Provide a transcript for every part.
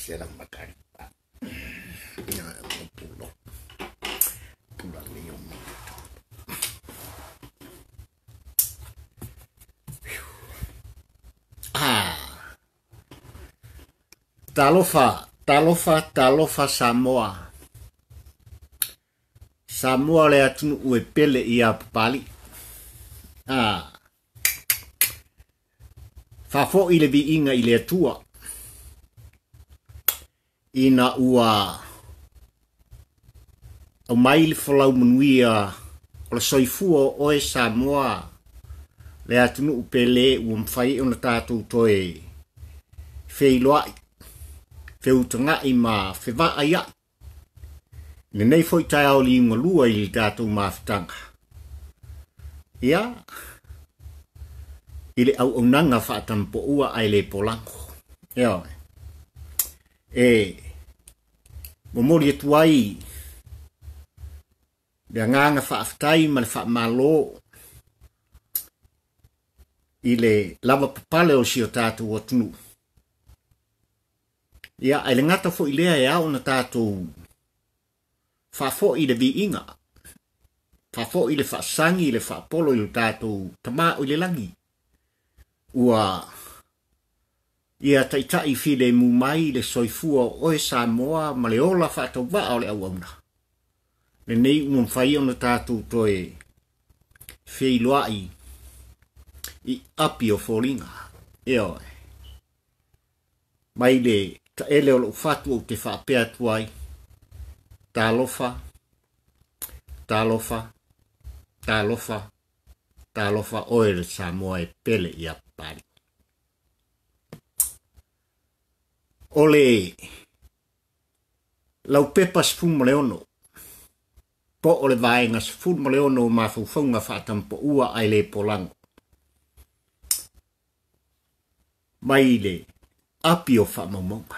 será macari. Pulo leon. Talofa Samoa. Samoa le atunu ue pele ia papali. Fafo ile vi inga ile atua. Ina ua o maili folau manuia o le soifua oe Samoa le atunu upele ua mwhai o na tātou toe feiloaiga. Feutangai ma fewa aya. Nenei foi tai au li ngalua i tātou mawhitanga. Ia. Ile au nanga whaatampo ua ai le polango. Ia. Momori e tuai. Lea nganga whaafitai ma le whaamalo. Ile lava papale o si o tātou atunu. Ia, ai le ngata fo ilea e au na tātou whafo i le vi inga. Whafo i le whaasangi i le whaapolo i le tātou tamā o i le langi. Ua, ia taitai while mu mai le soifua oe Samoa ma le ola whaatau waa o le au auna. Le nei umam whai o na tātou toe feiloai i api o fōringa. Ia oe. Mai le ta ele o lo fatu o te whaapea tuai. Talofa oe le Samoa e pele i apari. Ole lau pepa sifuma le ono. Po ole vaenga sifuma le ono mafaufauga whaatampo ua ai le polango. Mai le api o whaamaumaunga.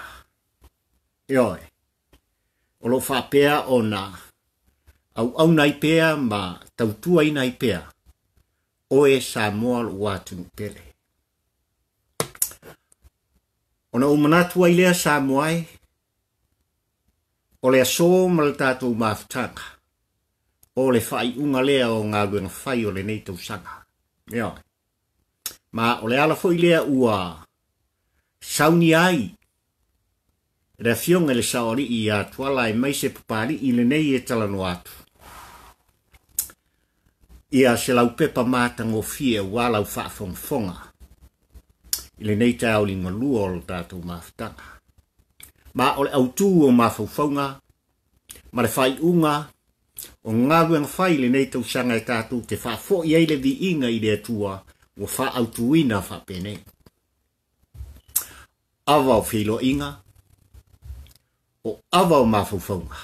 Ioe. O lo whaapea o na au nai pea ma tautua i nai pea. Oe Samoa lo watunu pele. O na umanatua i lea Samoai. O le aso ma le tātou mawhitanga. O le whai unga lea o ngā luenga whai o le nei tausanga. Ioe. Ma o le alafo i lea ua sauni ai. Rea fionga le saori i a tuala e mai se papari i le nei e talano atu. Ia se lau pepa mātango fie wala u whaafonga. I le nei tau li ngalua o le tātou mawhitanga. Ma o le autu o mawhaufaunga. Ma le whai unga. O ngā luenga whai le nei tausanga e tātou te whaafo i eile vi inga i le atua. O wha autuina whapene. Awa o whilo inga. O awa o mafaufauga.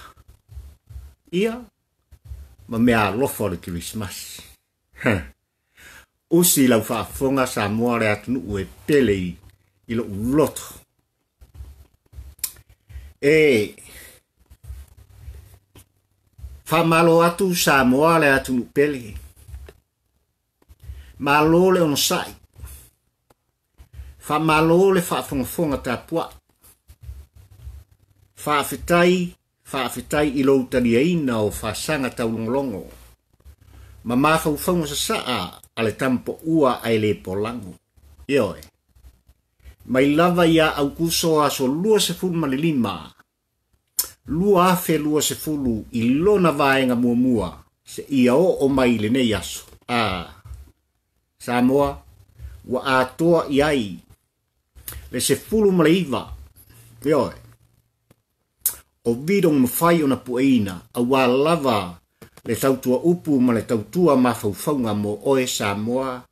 Ia. Ma meaalofa o le Kerisimasi. Usi lau whaafonga Samoa le atunu ue pele i lo uloto. Whamalo atu Samoa le atunu pele. Malo le ono sai. Whamalo le whaafonga tāpua. Whaafetai i lo tariaina o whaasanga taulongolongo. Ma mawhauwhaunga sa saa ale tampo ua ai le polango. Ioe. Mai lava ia au kuso aso lua se fulu malilima. Lua afe lua se fulu i lona vaenga muamua. Se ia o mai le nei aso. Samoa. Wa atoa iai. Le se fulu maleiva. Ioe. O vidong mawhai o na pueina, a wā lava le tautua upu ma le tautua mawhauwhaunga mo oe Samoa,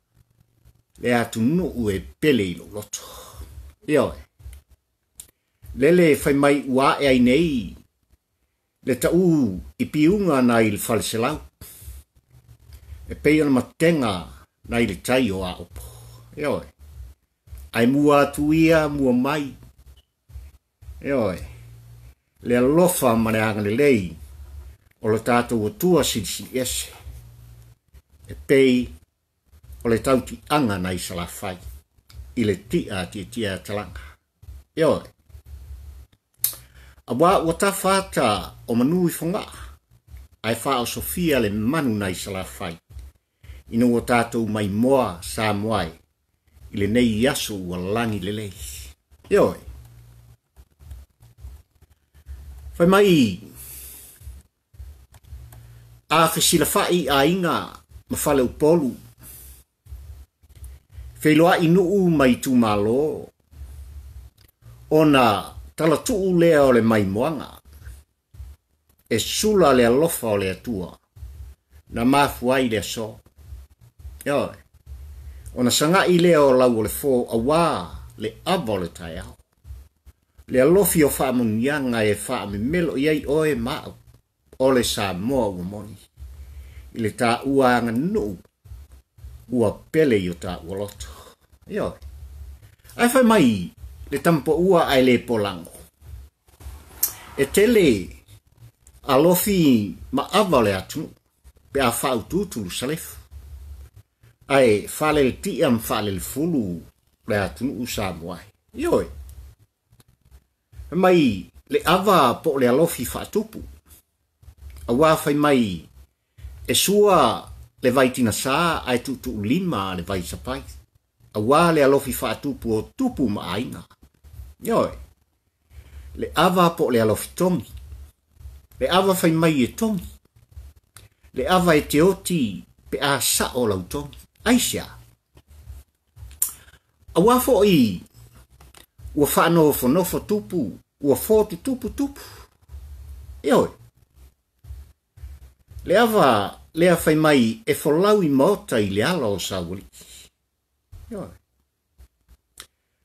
le atu nuu e pele i lo loto. Ioe. Lele whai mai ua e ai nei, le tau i piunga na i le whaleselau. E pei ana matenga na i le tai o a opo. Ioe. Ai mua atu ia mua mai. Ioe. Le alofa ma le anga le lei, o le tātou o tua sisi ese. E pei, o le tauti anga na i salafai, i le tia talanga. Ioe. Awa wata fata o manui fonga. Ai fa o Sofia le manu nai sala fai. Ino o tātou mai moa sa moai. Ile nei yaso ua langi lelei. Ioi. Fai mai. A fesila fai a inga mafale upolu. Feiloaiga nuu mai tu malo. Ona talatuu lea o le mai moanga. E sula le alofa o le atua. Na mafuai le so. Ioi. Ona sanga i lea o lau o le fo awa le ava o le tai au. Le alofi o wha munianga e wha me melo iai oe mao. O le sa moa ua moni. I le ta ua anga nuu. Ua pele i o ta ua loto. Ioi. Ai fai mai le tampo ua ai le polango. E tele alofi ma ava le atu. Pe a wha ututulu salefu. Ai fale le tiam fale le fulu le atu usa moai. Ioi. Mai le ava po le alofi wha tupu. Awa fai mai e sua le vaitina sa ai tutu lima le vai sapai. Awa le alofi wha tupu o tupu ma ainga. Ioi. Le ava po le alofi tongi. Le ava fai mai e tongi. Le ava e te oti pe a sa o lau tongi. Aisha. Awa fo i ua wha nofo tupu. Ua fotu tupu. Ioi. Le ava lea fai mai e folau i maota i le ala o sawali. Ioi.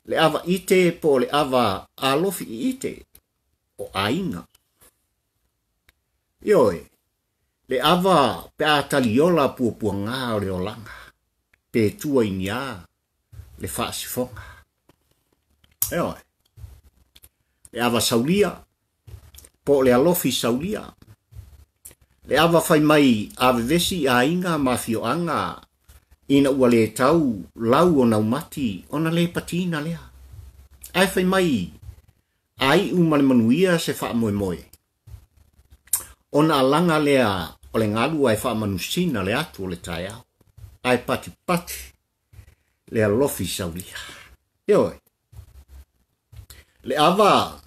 Le ava ite po le ava alofi i ite o ainga. Ioi. Le ava pe a taliola pua ngā o le olanga. Pe tua inia le whaasifonga. Ioi. Le ava saulia. Po le alofi saulia. Le ava fai mai ave vesi a inga mafio anga. Ina ua le tau lau o naumati ona le patina lea. Ai fai mai ai umale manuia se wha moe. Ona alanga lea o le ngalu ai wha manusina le atu o le tai au. Ai pati le alofi saulia. Ioi. Le ava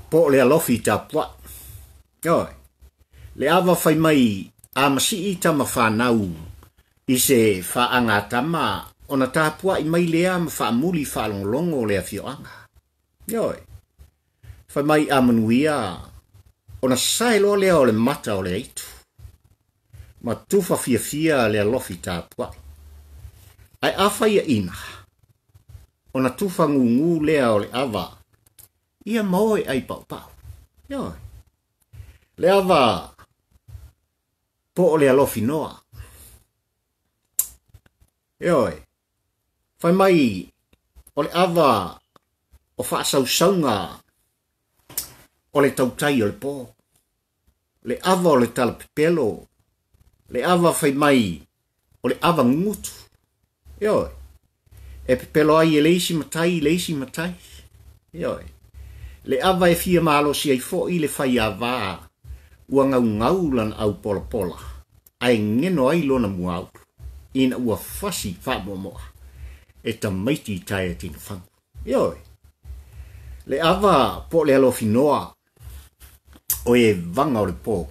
po le alofi tapua. Ioi. Le ava fai mai a masi i tama whanau i se whaanga tama ona tapua i mai lea ma whaamuli whaalongolongo lea fioanga. Ioi. Fai mai a manuia ona saelo lea o le mata o le eitu. Ma tufa fia le alofi tapua. Ai awhai a ina. Ona tufa ngungu lea o le ava. Ia moe ai pau. Ioi. Le ava po le alofi noa. Ioi. Fai mai o le ava o whaasaunga o le tautai o le po. Le ava o le talapipelo. Le ava fai mai o le ava ngutu. Ioi. E pipelo ai e leisi matai. Ioi. Le ava e fia malo si ai fo i le fai ava. Ua ngau lan au pola. Ai ngeno ai lona muau. Ina ua fasi wha momoa. E ta maiti tai atina whangu. Ioi. Le ava po le alofi noa. O e vanga o le po.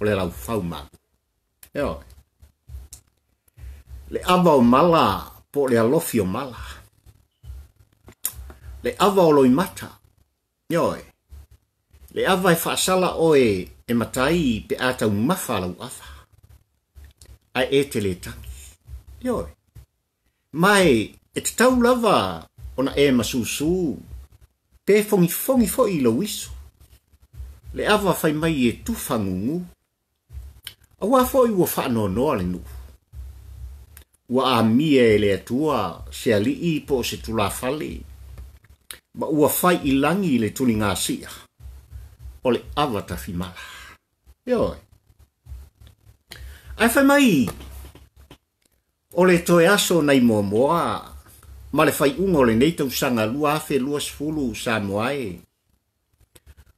O le lau whau magu. Ioi. Le ava o mala po le alofi o mala. Le ava o loi mata. Ioi. Le ava e whaasala o e matai pe atau mawhalau afa. Ai e te le tangi. Ioi. Mai e te tau lava ona e masusu. Pe fongi fo i lo iso. Le ava fai mai e tufangungu. Awa fo i ua whaano noa le nu. Ua a mie e le atua se ali i po se tula fali. Ma ua fai i langi le tuli ngā sia. O le ava ta fimala. Ioi. Ai fai mai. O le toe aso nei moa. ma le fai unga o le nei tausanga lua afe lua sfulu Samoa e.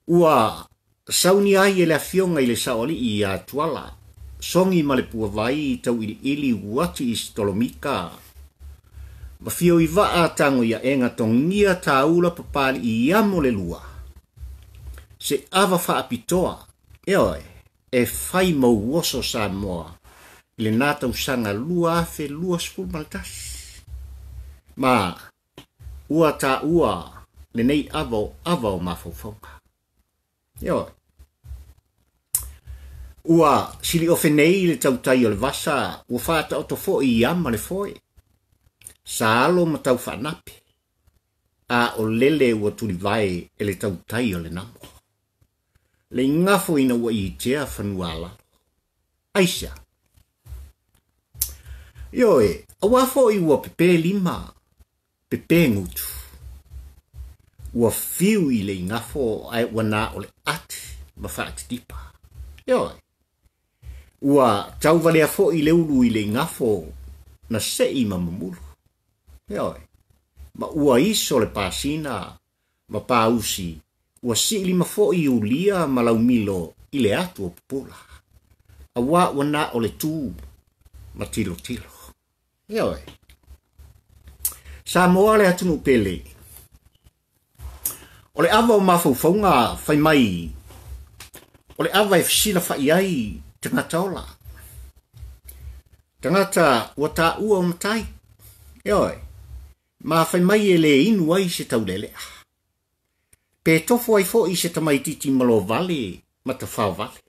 Ua sauni ai e le afionga i le saoli i a tuala. Songi ma le pua vai tau ili uati i stolomika. Ma fio i vaa tango ia enga tongia taula papali i amo le lua. Se ava faa pitoa, e fai mau woso Samoa. Le nata usanga lua afe lua sfulu maltas. Ma ua ta ua le nei avo mafaufauga. Ua sili ofe nei le tautai o le vasa, ua fata o to fo i ama le foe. Sa alo ma tau whanape. A o lele ua tuli vai e le tautai o le namo. Le ngafo ina ua i tea whanuala. Aisha. A wafo i ua pepe lima. Pepe ngutu. Ua fiu i le ngafo ai wana o le ati. Ma whaati tipa. Ua tau vale a fo i le ulu i le ngafo na se i mamamulu. Ma ua iso le pasina ma pausi ua si lima fo i ulia ma lau milo i le atu o pupula. A wana o le tu ma tilo tilo. Samoa le atunu pele. O le ava o mafaufauga fai mai. O le ava e fisila fai ai tangata ola. Tangata ua ta ua o matai. Ma fai mai e le inu ai se taulelea. Pe tofo ai fo i se tamaititi malo vale ma ta whao vale.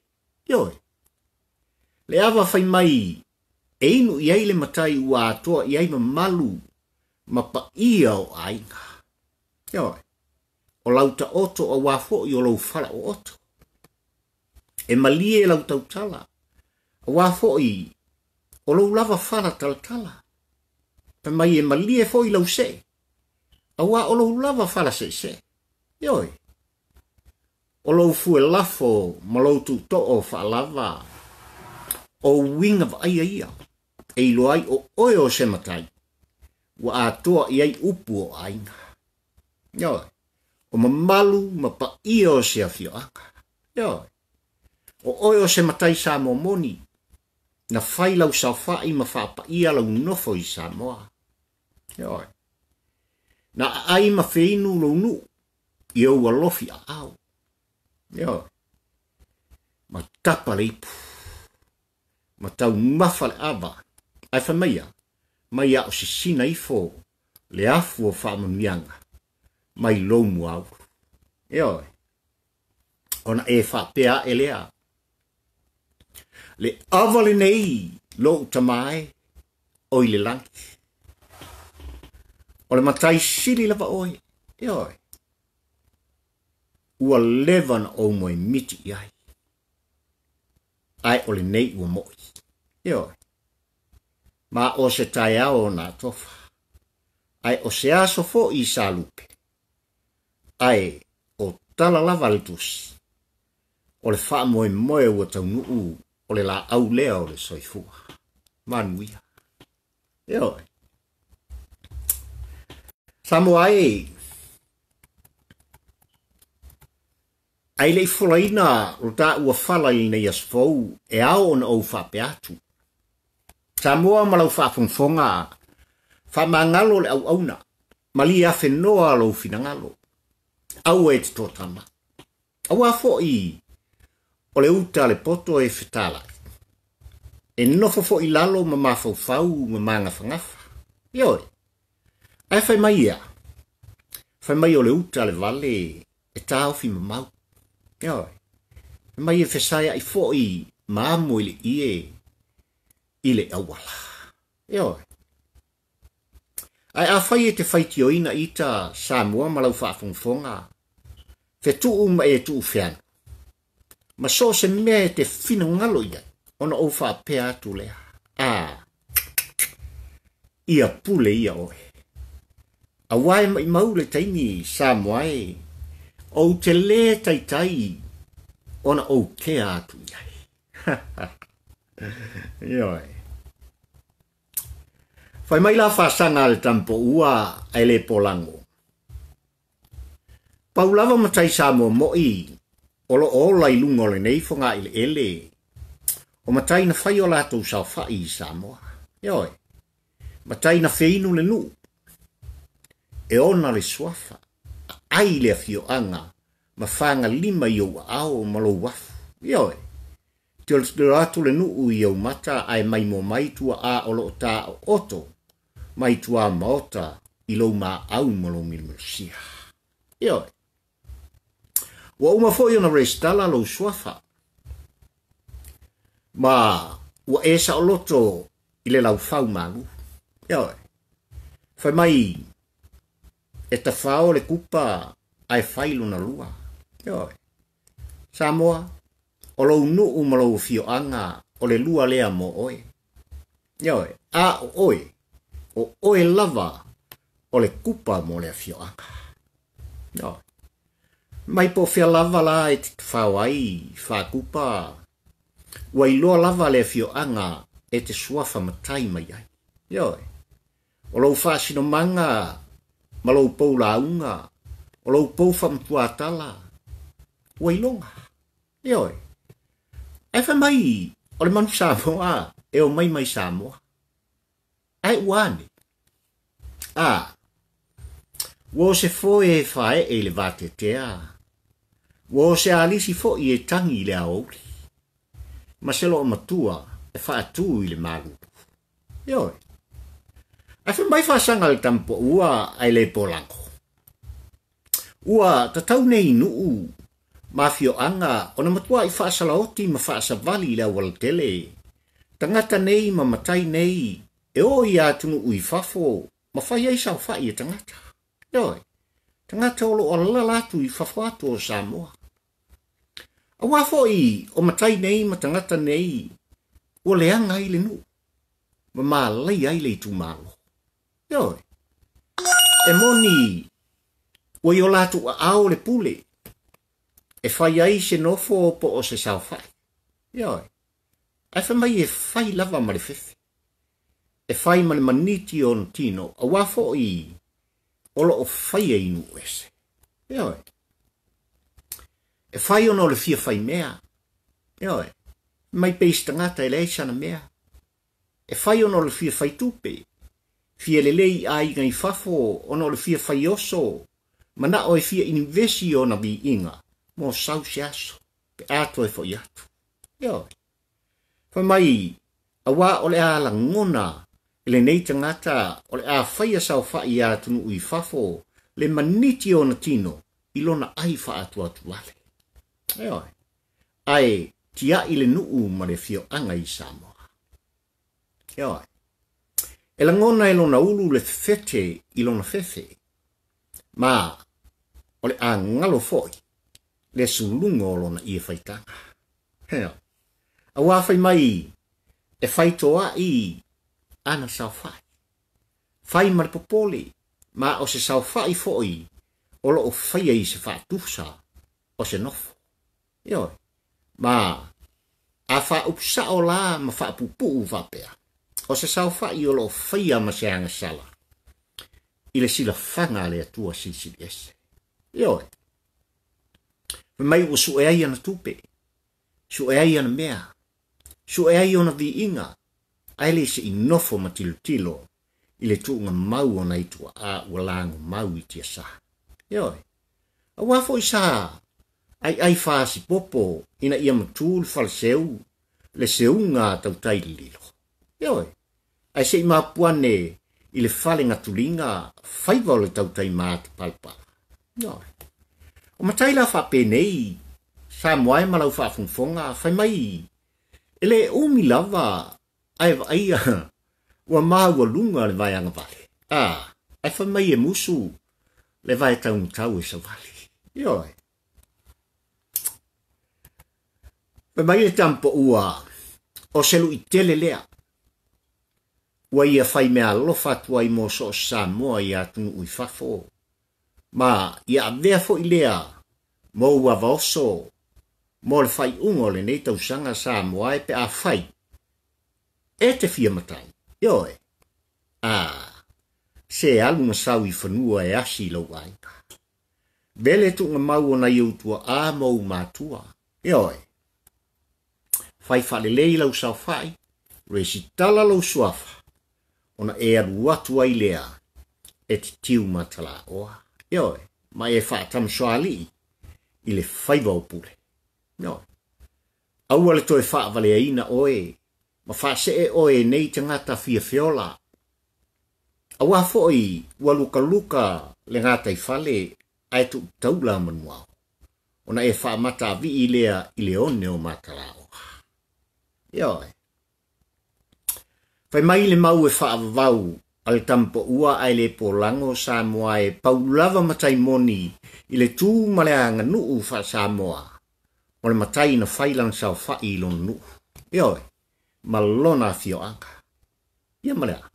Le ava fai mai e inu i ai le matai ua atoa i ai ma malu ma pa ia o ainga. O lauta oto o wafo i o lau fala o oto. E malie lau tautala. O wafo i o lau lava fala taltala. Pa mai e malie fo i lau se. A wa o lau lava fala se. O lau fue lafo ma lau tu to o fa lava. O winga va ia. E ilo ai o oe o se matai. Wa atoa i ai upu o ainga. O mamalu ma pa ia o se afio aka. O oe o se matai sa momoni. Na fai lau sa fai ma fa pa ia lau nofo i Samoa. Na ai ma feinu lau nu. I au alofi a au. Ma tapa le ipu. Ma tau mafa le ava. Ai fa maia. Maia o se sina ifo. Le afu o fa mamianga. Mai lomu au. Ona e fa pea e lea. Le avale nei lo utamae oi le langi. O le matai sili lava oi. Ua levan o moe miti iai. Ai o le nei ua moi. Ma o se tai ao na tofa. Ai o se aso fo i sa lupe. Ai o tala lava le tusi. O le wha moe moe ua tau nuu. O le la au lea o le soifua. Manuia. Samoa e. Ai le folaina o ta ua fala i nei asfou. E ao on au wha pe atu. Samoa malau wha fonfonga. Wha mangalo le au auna. Mali a whenoa lau finangalo. Au e te tōtama. Au a fo i. O le uta le poto e fetala. E nofo fo i lalo ma mafaufau ma manga whangafa. Ai fai mai ia. Fai mai o le uta le vale e tau fi mamau. Fai mai e fesaya i fo i maamu ili ie. Ile awala. Ai a fai e te faiti o ina ita Samoa malau whaafongfonga. Fe tuu ma e tuu whiana. Ma so se mea te fina ngalo ia. Ona o wha pea atu lea. Ia pule ia oe. A wae mai maule taini Samoa e. O te le tai. Ona o kea atu iai. Fai mai la whasanga le tampo ua ai le polango. Paulava matai Samoa moi, olo ola I lunga le nei whanga ile ele. O matai na whai o lato sao whai I Samoa. Ioi, matai na wheinu le nu. E ona le swafa, ai le fio anga, ma whanga lima I o ao malo wafu. Ioi, te ratu le nu I o mata ai mai mo mai tua a olo ta o oto, mai tua maota I lo ma au malo milmesia. Ioi, wa uma foi ona restala lo swafa. Ma wa esa o loto I le lau fau malu. Ioi, fai mai e ta whao le kupa ai whailo na lua. Ioi, Samoa, o lo nuu ma lo fio anga o le lua lea mo oe. Ioi, a o oe lava o le kupa mo le fio anga. Ioi, mai po fia lava la e te whao ai, wha kupa. Wai loa lava le fio anga e te suafa matai mai ai. Ioi, o lo whaasino manga, ma lo pou la unga, o lo pou whamtuatala. Wai longa. Ioi, ai wha mai, o le manu Samoa, e o mai Samoa. Ai wane. Wo se fo e whae e le vate tea. Wo se alisi fo I e tangi le aori. Ma se lo matua e wha atu I le malu. Ioi. Ai wha mai whasanga le tampo ua ai le polango. Ua tatau nei nuu. Mafio anga ona matua I whaasalaoti ma whaasavali le awal tele. Tangata nei ma matai nei. E o I atunu ui fafo. Ma whai ai sao whai e tangata. Ioi. Tangata olo o lalatu I fafo atu o Samoa. A wafo I o matai nei ma tangata nei. O leanga I le nu. Ma malai ai le tu malo. Ioi. E moni. O I o latu a ao le pule. E whai ai se nofo po o se sao whai. Ioi. Ai wha mai e whai lava ma le fefe. E whai ma le maniti o no tino. A wafo I olo o whai e inu ese. Ioi. E whai ono le fia whai mea. Ioi. Mai peis tangata e leisa na mea. E whai ono le fia whai tupe. Fia le lei ai ngai fafo ono le fia whai oso. Mana o e fia invesi o na bi inga. Mo sau se aso. Pe ato e fo iatu. Ioi. Whai mai. Awa o le a la ngona. Le nei tangata o le a whaia sau whai atunu ui fafo. Le maniti o na tino. Ilona ai wha atu atu wale. Ioi. Ai tia I le nuu ma le fio anga I Samoa. Ioi. E la ngona ilona ulu le fete ilona fefe. Ma o le a ngalo foi. Le sulungo o lona I e whaitanga. Ioi. A wawhai mai e whaitoa I ana sao whai. Whai maripopole. Ma o se sao whai foi. O lo o whaia I se whaatusa. O se nofo. Ioi. Ma a wha upsa o la ma wha pupu whapea. O se sao whai o lo whaia ma se anga sala. I le sila whanga le atua sisili ese. Ioi. Mai o su e ai ana tupe. Su e ai ana mea. Su e ai ona vi inga. Ai le se inofo ma tilo. I le tuunga mau ona itua a walango mau I tia sa. Ioi. A wafo I sa. Ai fasi popo. Ina ia matul fal seu. Le seunga tau taililo. Ioi. Ai se ima puane. I le fale ngatulinga. Faiva o le tau tai maati palpala. Ioi. O matai la wha penei. Sa moai malau wha funfonga. Fai mai. Ele umi lava. Ai vaia. Ua mahu a lunga le vai anga vale. Ai wha mai e musu. Le vai tau e sa vale. Ioi. Fai mai e tampo ua. O selu I tele lea. Ua ia whai meaalofa tua I mo so Samoa I atunu ui fafo. Ma ia avea fo I lea. Mo ua vaoso. Mo le whai ungo le nei tausanga Samoa e pe a whai. E te fia matai. Ioi. se alu na sau I whanua e asi lau aiga. Vele tu ngā mau o na iutua a mau mātua. Ioi. Whai whale lei lau sau whai, resi tala lau suafa, ona e alu atu ai lea, e te tiu matala oa. Ioi, mai e whaatam soali, I le whaiva o pule. Ioi. Aua le toi whaavale aina oe, ma whaase e oe nei te ngata fia fiola. Aua foi, ua luka luka le ngata I whale, ai tu taula manuao. Ona e whaamata vi I lea I le one o matala oa. Ioi. Whai mai le mau e whaavavau, al tampo ua ai le polango Samoa e paulava matai moni I le tū maleanga nuu wha Samoa. O le matai na whailan sau whai lon nuu. Ioi, malona fioanga. Ia malea.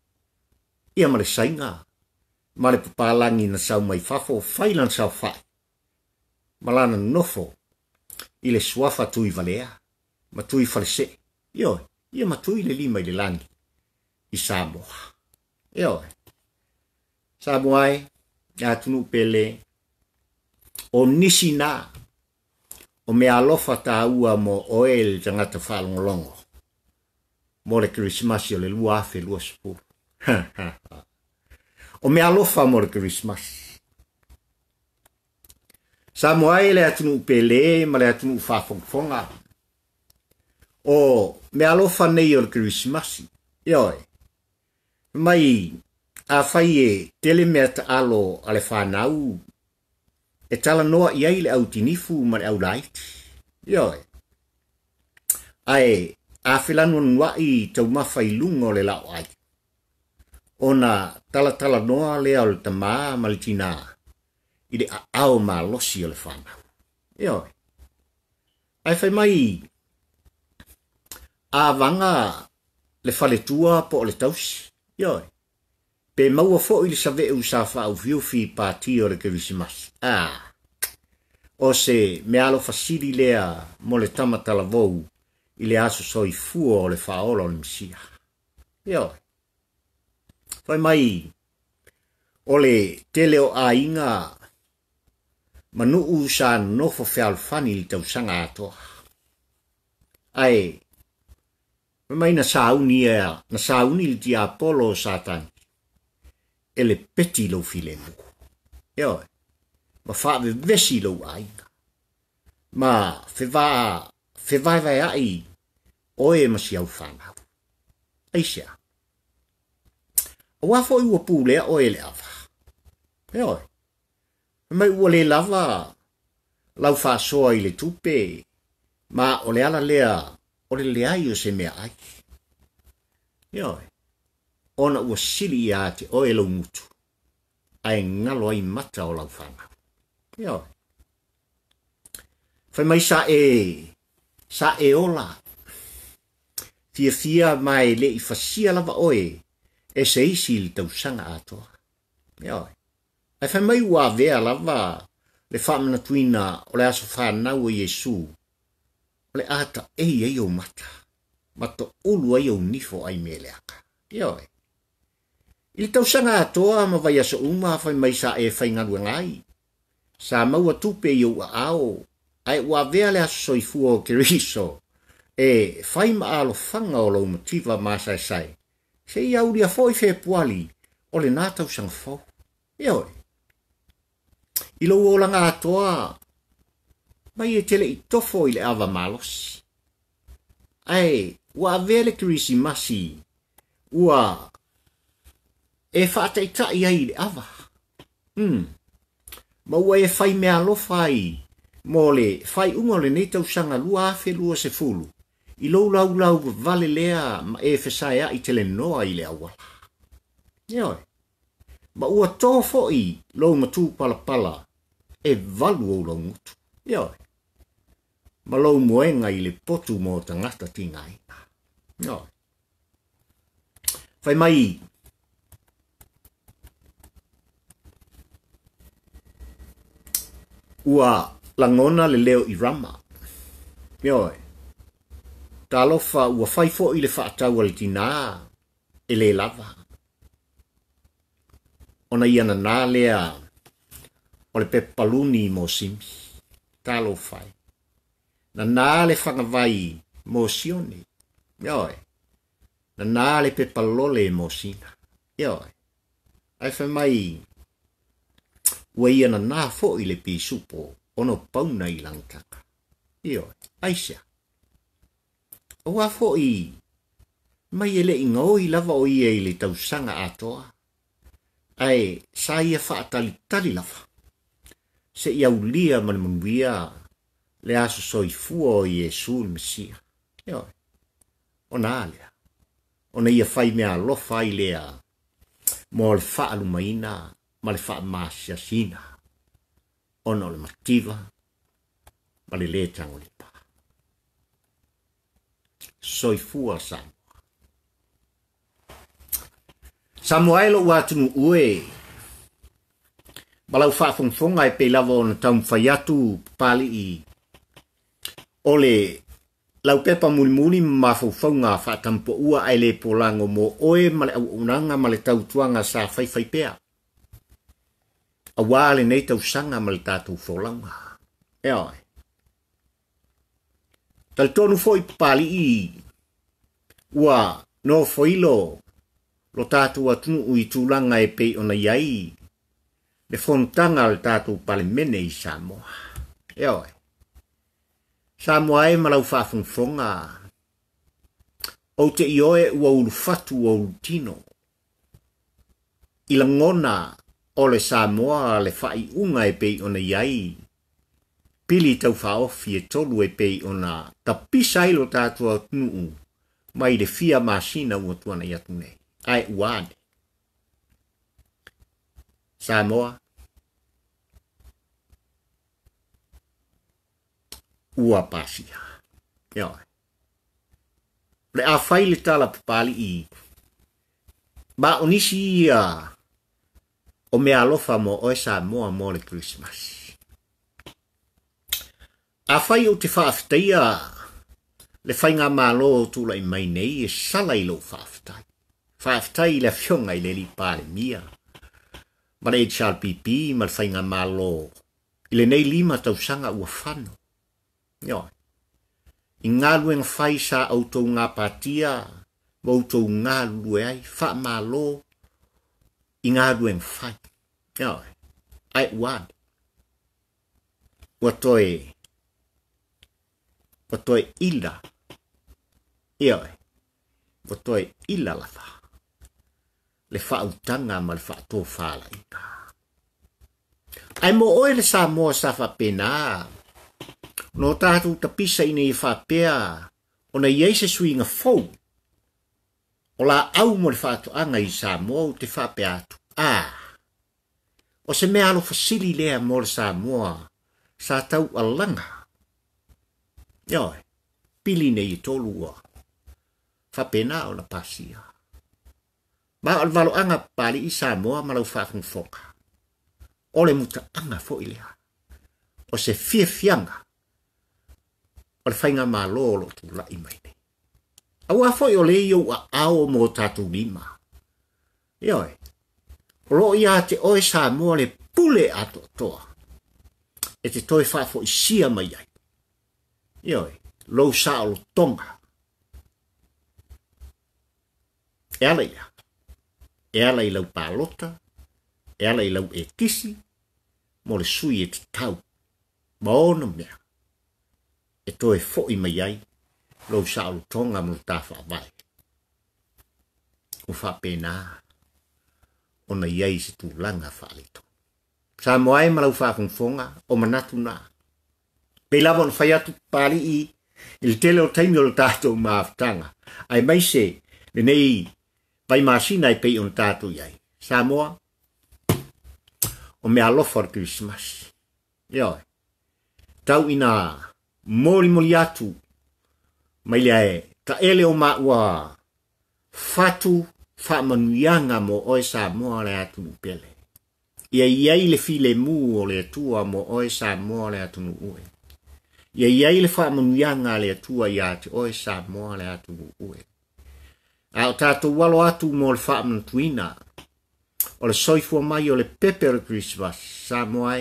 Ia male sainga. Male papalangi na sau mai fafo whailan sau whai. Malana nofo. I le suafa tui valea. Matui falese. Ioi, ia matui le lima I le langi. I Samoa. Ioi. Samoa e tunu pele. O nisi na. O meaalofa ta ua mo oel tangata whalongolongo. Mo le Kerisimasi o le lua afe lua sepulu. O meaalofa mo le Kerisimasi. Samoa le atunu pele ma le atunu whafongfonga. O meaalofa nei o le Kerisimasi. Ioi. Mai a whai e tele mea ta alo ale whanau. E tala noa iai le au tinifu ma le au laiti. Ioi. Ai, a whilanu nuai tau mawhai lunga o le lau ai. Ona tala noa le au le tamaa ma le tina. I le au ma losi o le whanau. Ioi. Ai whai mai. A vanga le whaletua po o le tausi. Ioi. Pe maua fo I le save u sa wha au viufi pāti o le Kerisimasi. O se meaalofa siri lea mo le tamatala vou I le aso soi fua o le whaola o le misia. Ioi. Whai mai o le tele o a inga manuu sa nofo whealfani li tau sanga atoa. Ai, mai na sauni li ti Apollo Satan. Ele peti lo filemu. Ioi. Ma whaave vesi lo ainga. Ma whewai vai ai oe masi au whanau. Aisia. O wafo I ua pūlea oe le awa. Ioi. Mai ua le lava lau whaasoa I le tupe. Ma o le ala lea o le leai o se mea ai. Ioi. Ona ua sili ia te oe lau mutu. Ai ngalo ai mata o lau whanau. Ioi. Whai mai sa e ola. Fia mai le I whasia lava oe. E se isi li tau sanga atoa. Ioi. Ai whai mai ua vea lava le whamana tuina o le aso whanau o Yesu. O le ata ei o mata. Mato ulu ai o nifo ai meleaka. Ioi. I tau sanga atoa ma vai aso uma whai mai sa e whai ngalua ngai. Sa maua tupe I o ao. Ai ua vea le aso soifua o Keriso. E whai meaalofanga o lau motiva masai sai. Se I auria foi fe puali o le nātau sanga fau. Ioi. I lau o langa atoa. Mai e tele I tofo I le awa malosi. Ai, ua vea le Kerisimasi. Ua e whaataitai ai le awa. Ma ua e whai mealofa ai. Mo le whai unga le neitau sanga lua afe lua se fulu. I lau vale lea ma e whesaya I tele noa I le awala. Ioi. Ma ua tō foi lau matu pala e valu o lau mutu. Ioi. Ma lau moenga I le potu mo tangata tingai. Ioi. Whai mai. Ua langona le leo I rama. Ioi. Ta alofa ua whaifo I le whaatau al tina. E le lava. ona iana nā lea o le pepaluni mo simi, talo fai. Na nā le whangawai mo sione, ioi. Na nā le pepalole mo sina, ioi. Ai whai mai, ua iana nā fo i le pisupo, ono pauna i langtaka, ioi, aisea. Oa fo i, mai ele ingoi lava o ia i le tausanga atoa. Ai, sa ia whaatalitali lava. Se iau lia manumuia le aso soifua o Iesu le Mesia. Ioi, o nā lea. O na ia whai meaalofa i lea mo le whaalumaina ma le whaamasiasina. Ono le mativa ma le le tangolipa. Soifua Samoa. Samoa elo watunu ue. Balau whaafongfonga e peilava o na taum whaiatu pali i. Ole lau pepa mulimuli mafaufauga whaatampo ua ai le polango mo oe ma le auunanga ma le tautuanga sa whaiwhaipea. Awa le nei tausanga ma le tātou wholaunga. Eoi. Taltonu foi pali i. Ua no foilo lo tātou atunu i tūlanga e pei ona iai. Le fontanga le tātou pale mene i Samoa. Eoi. Samoa e malau whaafungfonga. O te ioe ua ulufatu o ulutino. Ila ngona o le Samoa le whai unga e pei ona iai. Pili tau whaofi e tolu e pei ona tapisa ilo tātou atunu mai le fia masina ua tuana i atu nei. Ai uane. Samoa. Ua pasia. Ioi. Le a whai le tala papali i. Ba onisi ia o meaalofa mo oe Samoa mo le Kerisimasi. A whai o te whaafitaia le whai ngā mālo o tūla i mai nei e sala i lo whaafitai. Whaafitai le fionga i le li pāle mia. Ma le HRPP ma le whai ngā mālo i le nei lima tausanga ua whano. Ioi. I ngā luenga whai sa autou ngā pātia, autou ngā lue ai, wha mālo i ngā luenga whai. Ioi. Ai uane. Ua toe ila. Ioi. Ua toe ila lafa. Le whautanga ma le whato whala ina. Ai mo oe le Samoa sa whapena. No tātou tapisa ina i whapea. O na iei se suinga fau. O la au mo le whatoanga i Samoa o te whapea atu. O se meaalofa sili lea mo le Samoa. Sa tau alanga. Ioi. Pili nei i tolua. Whapena o la pasia. Ba al valo anga pali i Samoa malau whaafungfoka. O le muta anga fo ilea. O se fianga. O le whainga malo lo tu la imaine. Awa fo i o le iau a ao mo tatu lima. Ioi. O lo ia te oe Samoa le pule ato toa. E te toi whaafo i sia mai ai. Ioi. Lo sa o lo tonga. E ala ia. E ala i lau pālota, e ala i lau e tisi, mo le sui e te tau. Ma ono mea, e toe fo i mai ai, lau saulu tonga mo ta whaavai. O whapena, o na iai se tu langa whaalito. Sa moai malau whaafungfonga, o manatu nā. Pei lava on whaiatu pāli i, il tele o taimi o le tātou maaftanga. Ai mai se, le nei, vai masina i pei on tātou iai. Samoa, o meaalofa le Kerisimasi. Ioi. Tau ina moli atu. Mai lea e, ka ele o maua fatu whaamanuianga mo oe Samoa le atu pele. Ia iai le file mu o le atua mo oe Samoa le atu ue. Ia iai le whaamanuianga le atua ia te oe Samoa le atu ue. Au tātou walo atu mo le whaamantuina. O le soifua mai o le pepe o le Kerisimasi, Samoa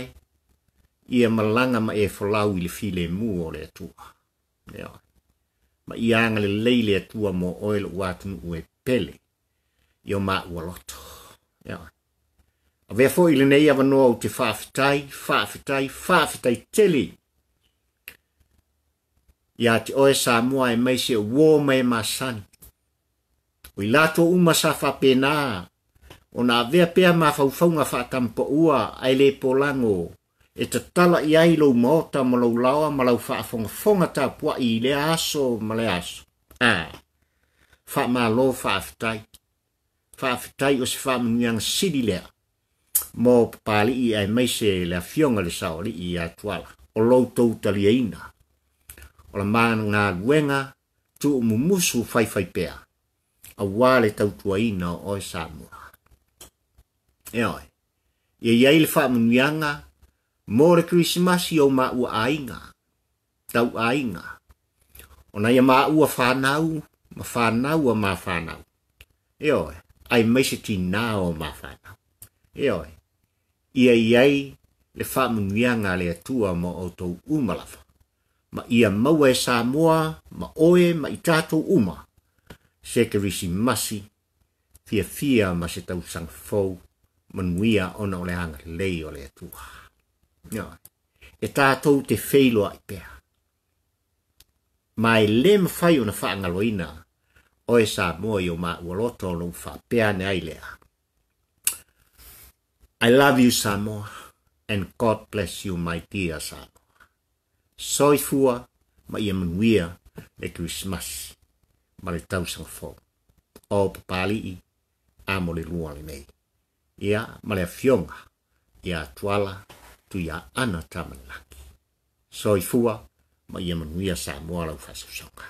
ia malanga ma e folau i le file mu o le atua. Ma ia anga le leile atua mo oe le watunu ue pele. Io ma ua loto. A vea fo i le nei avanoa o te whaafitai teli. Ia te oe Samoa e meise o wō mai masani. O i lato uma sa whapena. O na vea pea mafaufauga whaatampo ua ai le polango. E te tala i ai lau maota ma lau lawa ma lau whaafonga tapua i le aso ma le aso. Meaalofa whaafitai. Whaafitai o se whaamanuianga siri lea. Mo pali i ai meise le fionga le saori i atuala. O loutou talieina. O la mana ngā luenga tu mumusu whaiwhai pea. A wale tautuaina o e Samoa. Eoi. Ia iai le whaamanuianga mo le Kerisimasi o ma ua ainga. Tau ainga. O na ia ma ua whanau. Ma whanau a ma whanau. Eoi. Ai meise tina o ma whanau. Eoi. Ia iai le whaamanuianga le atua mo o tau umalafa. Ma ia maua e Samoa, ma oe, ma i tātou uma. Se Kerisimasi, fia ma se tau sangfou, manuia ona o le hanga lei o le atua. E tātou te feiloaiga. Ma e le mawhai o na whaangaloina, o e Samoa i o ma ualoto o lau whapea ne ailea. I love you, Samoa, and God bless you, my dear Samoa. Soifua ma ia manuia le Kerisimasi ma le tau sangfou. O papalii a mo le lua le nei. Ia ma le afionga ia tuala tu ia ana tamanaki. Soifua ma ia manuia Samoa lau fasusonga.